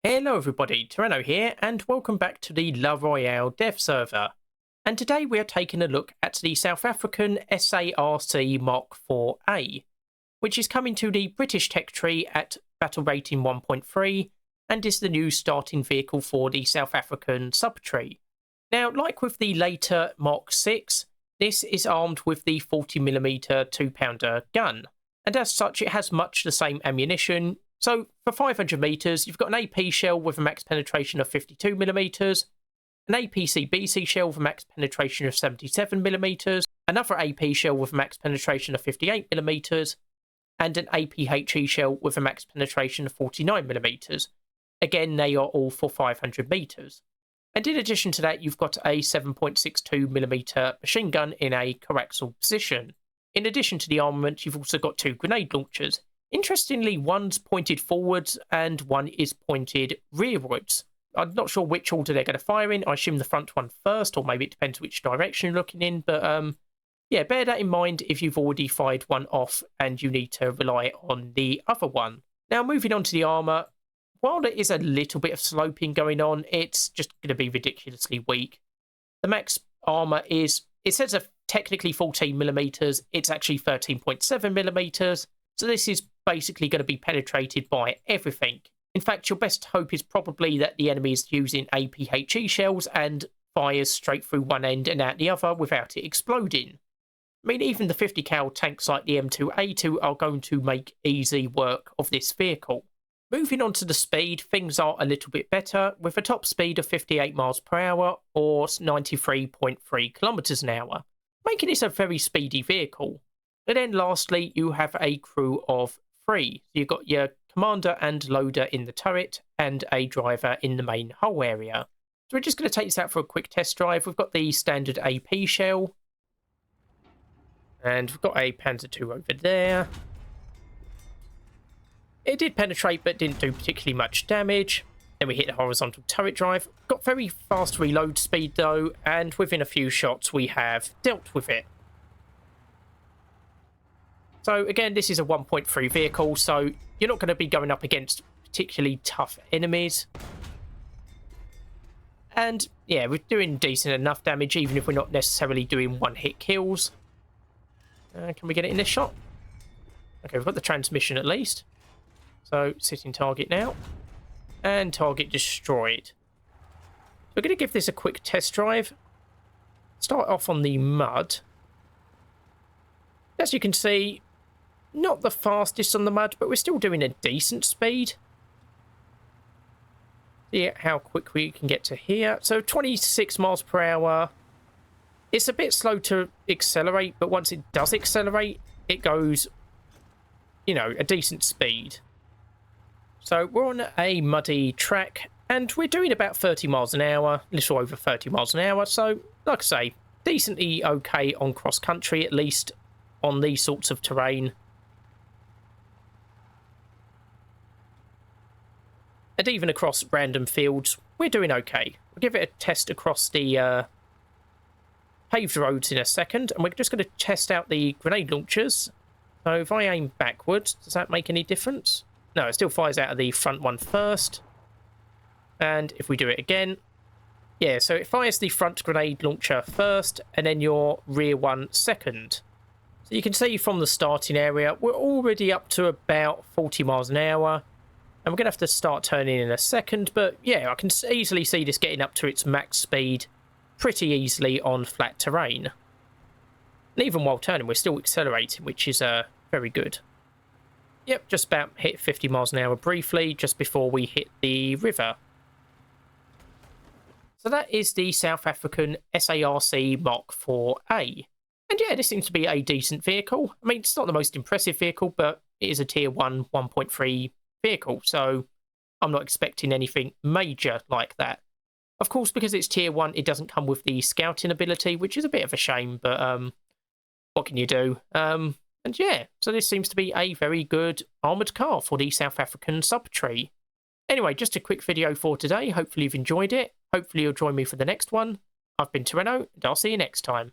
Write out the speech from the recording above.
Hello everybody, Tyranno here, and welcome back to the La Royale dev server. And today we are taking a look at the South African SARC Mark 4A, which is coming to the British tech tree at battle rating 1.3, and is the new starting vehicle for the South African subtree. Now, like with the later Mark 6, this is armed with the 40mm 2-pounder gun, and as such it has much the same ammunition. So for 500 metres, you've got an AP shell with a max penetration of 52mm, an APC-BC shell with a max penetration of 77mm, another AP shell with a max penetration of 58mm, and an APHE shell with a max penetration of 49mm. Again, they are all for 500 metres. And in addition to that, you've got a 7.62mm machine gun in a coaxial position. In addition to the armament, you've also got 2 grenade launchers. Interestingly, one's pointed forwards and one is pointed rearwards. I'm not sure which order they're going to fire in. I assume the front one first, or maybe it depends which direction you're looking in. But yeah, bear that in mind if you've already fired one off and you need to rely on the other one. Now, moving on to the armour. While there is a little bit of sloping going on, it's just going to be ridiculously weak. The max armour is, it says technically 14mm, it's actually 13.7mm. So this is basically going to be penetrated by everything. In fact, your best hope is probably that the enemy is using APHE shells and fires straight through one end and out the other without it exploding. I mean, even the 50 cal tanks like the M2A2 are going to make easy work of this vehicle. Moving on to the speed, things are a little bit better, with a top speed of 58 miles per hour or 93.3 kilometers an hour, making this a very speedy vehicle. And then lastly, you have a crew of 3. So you've got your commander and loader in the turret and a driver in the main hull area. So we're just going to take this out for a quick test drive. We've got the standard AP shell. And we've got a Panzer II over there. It did penetrate but didn't do particularly much damage. Then we hit the horizontal turret drive. Got very fast reload speed though, and within a few shots we have dealt with it. So again, this is a 1.3 vehicle, so you're not going to be going up against particularly tough enemies. And yeah, we're doing decent enough damage, even if we're not necessarily doing one-hit kills. Can we get it in this shot? Okay, we've got the transmission at least. So, sitting target now. And target destroyed. We're going to give this a quick test drive. Start off on the mud. As you can see, not the fastest on the mud, but we're still doing a decent speed. See how quick we can get to here. So 26 miles per hour. It's a bit slow to accelerate, but once it does accelerate, it goes, you know, a decent speed. So we're on a muddy track, and we're doing about 30 miles an hour, a little over 30 miles an hour. So, like I say, decently okay on cross-country, at least on these sorts of terrain. And even across random fields, we're doing okay. We'll give it a test across the paved roads in a second, and we're just going to test out the grenade launchers. So if I aim backwards, does that make any difference? No, it still fires out of the front one first. And if we do it again, yeah, so it fires the front grenade launcher first, and then your rear one second. So you can see from the starting area, we're already up to about 40 miles an hour. And we're going to have to start turning in a second. But yeah, I can easily see this getting up to its max speed pretty easily on flat terrain. And even while turning, we're still accelerating, which is very good. Yep, just about hit 50 miles an hour briefly, just before we hit the river. So that is the South African SARC Mark 4A. And yeah, this seems to be a decent vehicle. I mean, it's not the most impressive vehicle, but it is a tier 1, 1.3 vehicle, so I'm not expecting anything major like that. Of course, because it's tier 1, it doesn't come with the scouting ability, which is a bit of a shame, but what can you do? And yeah, so this seems to be a very good armoured car for the South African subtree. Anyway, just a quick video for today. Hopefully you've enjoyed it. Hopefully you'll join me for the next one. I've been Tyranno, and I'll see you next time.